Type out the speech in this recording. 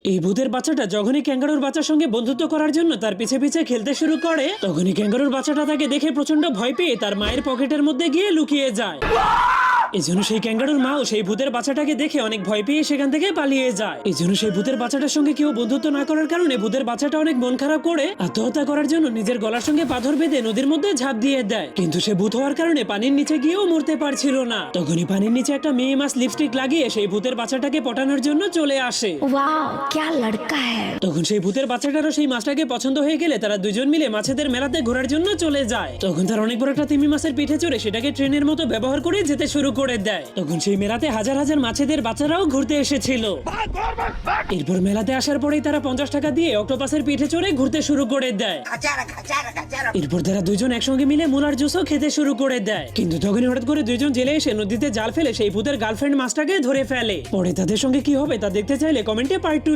এই ভূতের বাচ্চাটা যখনই ক্যাঙ্গারুর বাচ্চার সঙ্গে বন্ধুত্ব করার জন্য তার পিছে পিছে খেলতে শুরু করে, তখনই ক্যাঙ্গারুর বাচ্চাটা তাকে দেখে প্রচন্ড ভয় পেয়ে তার মায়ের পকেটের মধ্যে গিয়ে লুকিয়ে যায়। এই জন্য সেই ক্যাঙ্গারুর মাও সেই ভূতের বাচ্চাটাকে দেখে অনেক ভয় পেয়ে সেখান থেকে পালিয়ে যায়। এই জন্য সেই ভূতের বাচ্চাটার সঙ্গে কেউ বন্ধুত্ব না করার কারণে ভূতের বাচ্চাটা অনেক মন খারাপ করে আত্মহত্যা করার জন্য নিজের গলার সঙ্গে পাথর বেঁধে নদীর মধ্যে ঝাঁপ দিয়ে দেয়। কিন্তু সে ভূত হওয়ার কারণে পানির নিচে গিয়েও মরতে পারছিল না। তখনই পানির নিচে একটা মেয়ে মাছ লিপস্টিক লাগিয়ে সেই ভূতের বাচ্চাটাকে পটানোর জন্য চলে আসে। वाओ क्या लड़का है। তখন সেই ভূতের বাচ্চাটারও সেই মাছটাকে পছন্দ হয়ে গেলে তারা দুজন মিলে মাছেদের মেলাতে ঘোরার জন্য চলে যায়। তখন তার অনেক বড় একটা তিমি মাছের পিঠে চড়ে সেটাকে ট্রেনের মতো ব্যবহার করে যেতে শুরু করে দেয়। তখন সেই মেলাতে হাজার হাজার মাছেদের বাচ্চারাও ঘুরতে এসেছিল। এরপর মেলাতে আসার পরেই তারা 50 টাকা দিয়ে অক্টোপাসের পিঠে চড়ে ঘুরতে শুরু করে দেয়। এরপর তারা দুজন একসঙ্গে মিলে মুলার জুসও খেতে শুরু করে দেয়। কিন্তু তখনই হঠাৎ করে দুজন জেলে এসে নদীতে জাল ফেলে সেই ভূতের গার্লফ্রেন্ড মাছটাকে ধরে ফেলে। পরে তাদের সঙ্গে কি হবে তা দেখতে চাইলে কমেন্টে পার্ট 2